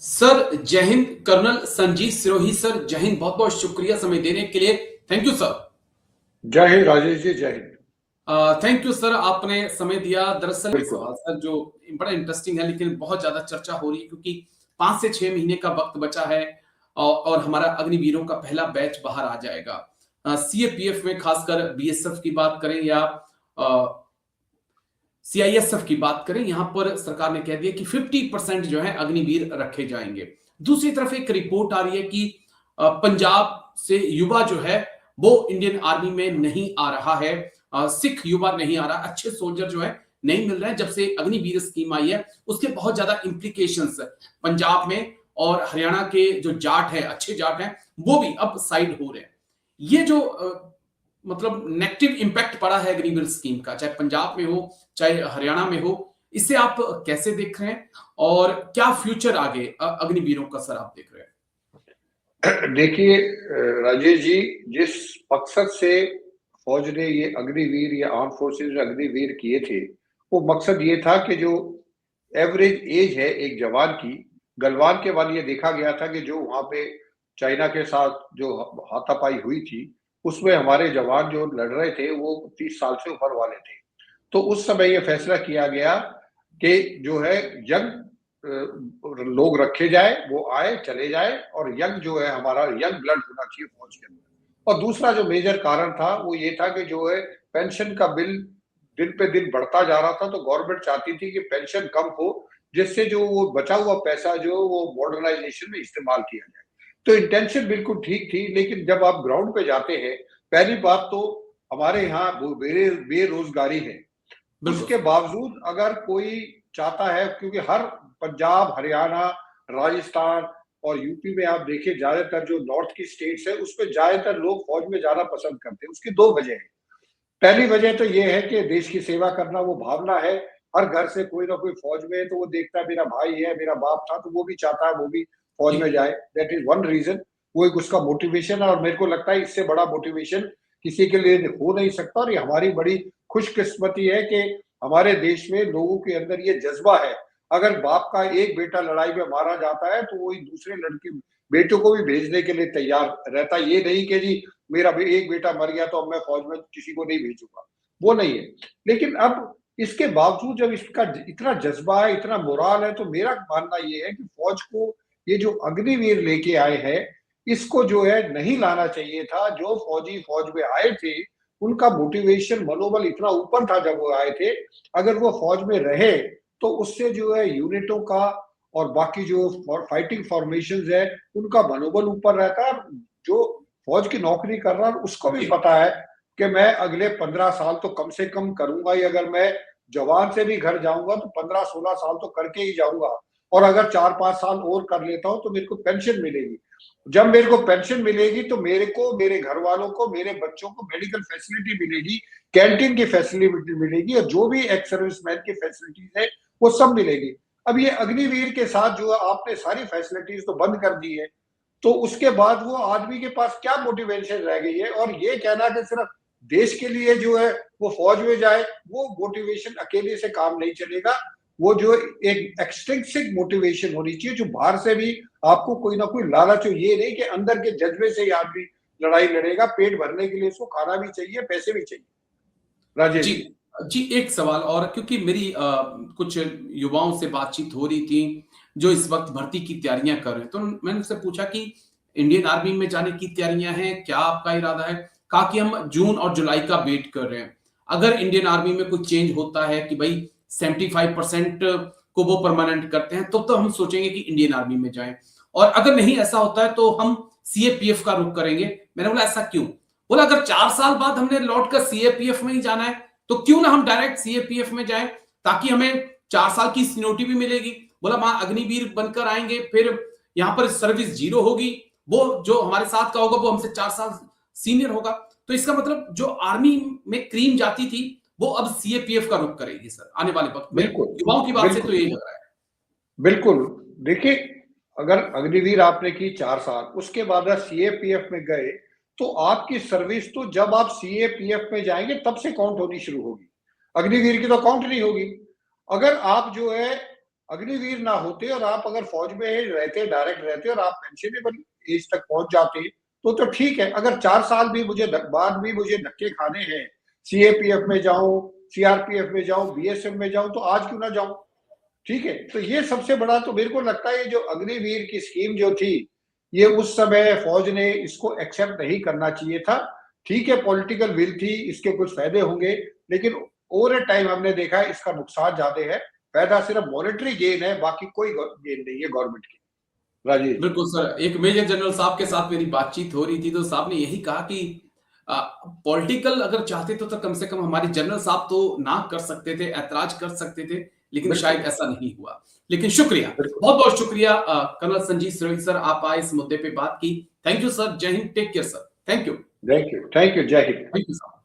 Sir जय Hind. Colonel Sanjeet Sirohi sir, जय हिंद। बहुत बहुत शुक्रिया समय देने के लिए। Thank you sir. जय हिंद राजेश जी, जय हिंद। थैंक यू सर, आपने समय दिया। दरअसल बिल्कुल सवाल सर जो बड़ा इंटरेस्टिंग है, लेकिन बहुत ज्यादा चर्चा हो रही है क्योंकि 5 से 6 महीने का वक्त बचा है और हमारा अग्निवीरों का पहला बैच बाहर आ जाएगा। सीएपीएफ में खासकर बीएसएफ की बात करें या सीआईएसएफ की बात करें, यहां पर सरकार ने कह दिया कि 50% जो है अग्निवीर रखे जाएंगे। दूसरी तरफ एक रिपोर्ट आ रही है कि पंजाब से युवा जो है वो इंडियन आर्मी में नहीं आ रहा है। सिख युवा नहीं आ रहा, अच्छे सोल्जर जो है नहीं मिल रहे हैं। जब से अग्निवीर स्कीम आई है उसके बहुत ज्यादा इंप्लीकेशंस पंजाब में और हरियाणा के जो जाट है, अच्छे जाट हैं, वो भी अब साइड हो रहे हैं। ये जो मतलब नेगेटिव इंपैक्ट पड़ा है अग्निवीर स्कीम का, चाहे पंजाब में हो चाहे हरियाणा में हो, इसे आप कैसे देख रहे हैं और क्या फ्यूचर आगे अग्निवीरों का सर आप देख रहे हैं? देखिए राजेश जी, जिस मकसद से फौज ने ये अग्निवीर या आर्म फोर्सेस में अग्निवीर किए थे, वो मकसद ये था कि जो एवरेज एज है एक जवान की, गलवान के बाद ये देखा गया था कि जो वहां पे चाइना के साथ जो हाथापाई हुई थी, उसमें हमारे जवान जो लड़ रहे थे वो 30 साल से ऊपर वाले थे। तो उस समय ये फैसला किया गया कि जो है यंग लोग रखे जाए, वो आए चले जाए, और यंग जो है हमारा यंग ब्लड होना चाहिए फौज के अंदर। और दूसरा जो मेजर कारण था वो ये था कि जो है पेंशन का बिल दिन पे दिन बढ़ता जा रहा था, तो गवर्नमेंट चाहती थी कि पेंशन कम हो, जिससे जो वो बचा हुआ पैसा जो वो मॉडर्नाइजेशन में इस्तेमाल किया जाए। तो इंटेंशन बिल्कुल ठीक थी, लेकिन जब आप ग्राउंड पे जाते हैं, पहली बात तो हमारे यहाँ बेरोजगारी है। उसके बावजूद अगर कोई चाहता है, क्योंकि हर पंजाब, हरियाणा, राजस्थान और यूपी में आप देखिए ज्यादातर जो नॉर्थ की स्टेट्स है उसमें ज्यादातर लोग फौज में जाना पसंद करते हैं। उसकी दो वजह है। पहली वजह तो ये है कि देश की सेवा करना वो भावना है। हर घर से कोई ना कोई फौज में है, तो वो देखता है मेरा भाई है, मेरा बाप था, तो वो भी चाहता है वो भी फौज में जाए। That is one reason. वो एक उसका मोटिवेशन है, और मेरे को लगता है इससे बड़ा मोटिवेशन किसी के लिए हो नहीं सकता। और ये हमारी बड़ी खुशकिस्मती है कि हमारे देश में लोगों के अंदर ये जज्बा है। अगर बाप का एक बेटा लड़ाई में मारा जाता है तो वो दूसरे लड़के बेटों को भी भेजने के लिए तैयार रहता। ये नहीं कि जी मेरा भी एक बेटा मर गया तो अब मैं फौज में किसी को नहीं भेजूंगा, वो नहीं है। लेकिन अब इसके बावजूद जब इसका इतना जज्बा है, इतना मोराल है, तो मेरा मानना ये है कि फौज को ये जो अग्निवीर लेके आए हैं, इसको जो है नहीं लाना चाहिए था। जो फौजी फौज में आए थे उनका मोटिवेशन, मनोबल इतना ऊपर था जब वो आए थे। अगर वो फौज में रहे तो उससे जो है यूनिटों का और बाकी जो फाइटिंग फॉर्मेशन है उनका मनोबल ऊपर रहता है। जो फौज की नौकरी कर रहा है उसको भी पता है कि मैं अगले 15 साल तो कम से कम करूंगा ही। अगर मैं जवान से भी घर जाऊंगा तो 15-16 साल तो करके ही जाऊंगा, और अगर 4-5 साल और कर लेता हूं तो मेरे को पेंशन मिलेगी। जब मेरे को पेंशन मिलेगी तो मेरे को, मेरे घर वालों को, मेरे बच्चों को मेडिकल फैसिलिटी मिलेगी, कैंटीन की फैसिलिटी मिलेगी, और जो भी एक्स सर्विसमैन की फैसिलिटीज है वो सब मिलेगी। अब ये अग्निवीर के साथ जो आपने सारी फैसिलिटीज तो बंद कर दी है, तो उसके बाद वो आदमी के पास क्या मोटिवेशन रह गई है? और ये कहना कि सिर्फ देश के लिए जो है वो फौज में जाए, वो मोटिवेशन अकेले से काम नहीं चलेगा। वो जो एक एक्सट्रिंसिक मोटिवेशन होनी चाहिए, जो बाहर से भी आपको कोई ना कोई लालच हो। ये नहीं कि अंदर के जज्बे से ही आदमी लड़ाई लड़ेगा। पेट भरने के लिए उसको खाना भी चाहिए, पैसे भी चाहिए। राजेश जी जी, एक सवाल और, क्योंकि मेरी कुछ युवाओं से बातचीत हो रही थी जो इस वक्त भर्ती की तैयारियां कर रहे हैं, तो मैंने उनसे पूछा कि इंडियन आर्मी में जाने की तैयारियां हैं, क्या आपका इरादा है? कहा कि हम जून और जुलाई का वेट कर रहे हैं। अगर इंडियन आर्मी में कोई चेंज होता है कि भाई 75% को वो परमानेंट करते हैं, तो हम सोचेंगे कि इंडियन आर्मी में जाएं, और अगर नहीं ऐसा होता है तो हम सीएपीएफ का रुख करेंगे। मैंने बोला ऐसा क्यों? बोला अगर 4 साल बाद हमने लौट कर सीएपीएफ में ही जाना है तो क्यों ना हम डायरेक्ट सीएपीएफ में जाएं, ताकि हमें 4 साल की सीनियोरिटी भी मिलेगी। बोला वहां अग्निवीर बनकर आएंगे, फिर यहां पर सर्विस जीरो होगी, वो जो हमारे साथ का होगा वो हमसे 4 साल सीनियर होगा। तो इसका मतलब जो आर्मी में क्रीम जाती थी वो अब सीएपीएफ का रुख करेगी सर आने वाले वक्त में। युवाओं की बात से तो यही लग रहा है। बिल्कुल। देखिए, अगर अग्निवीर आपने की 4 साल, उसके बाद सीएपीएफ में गए, तो आपकी सर्विस तो जब आप सीएपीएफ में जाएंगे तब से काउंट होनी शुरू होगी। अग्निवीर की तो काउंट नहीं होगी। अगर आप जो है अग्निवीर ना होते और आप अगर फौज में रहते, डायरेक्ट रहते और आप पेंशनेबल एज तक पहुंच जाते तो ठीक है। अगर 4 साल भी बाद भी मुझे धक्के खाने हैं, सीएपीएफ में जाऊं, सीआरपीएफ में जाऊं, बीएसएफ में जाऊं, तो आज क्यों ना जाऊं, ठीक है। तो ये सबसे बड़ा, तो मेरे को लगता है ये जो अग्निवीर की स्कीम जो थी, ये उस समय फौज ने इसको एक्सेप्ट नहीं करना चाहिए था। ठीक है, पॉलिटिकल विल थी, इसके कुछ फायदे होंगे, लेकिन ओवर टाइम हमने देखा है इसका नुकसान ज्यादा है, फायदा सिर्फ मॉनेटरी गेन है, बाकी कोई गेन नहीं है गवर्नमेंट की। राजेश। बिल्कुल सर, एक मेजर जनरल साहब के साथ मेरी बातचीत हो रही थी तो साहब ने यही कहा कि पॉलिटिकल अगर चाहते तो कम से कम हमारे जनरल साहब तो ना कर सकते थे, ऐतराज कर सकते थे, लेकिन शायद ऐसा नहीं हुआ। लेकिन शुक्रिया, बहुत बहुत शुक्रिया कर्नल संजीव सिरोही सर, आप आए इस मुद्दे पे बात की। थैंक यू सर, जय Hind, take care sir, thank you, जय हिंद। Thank you sir.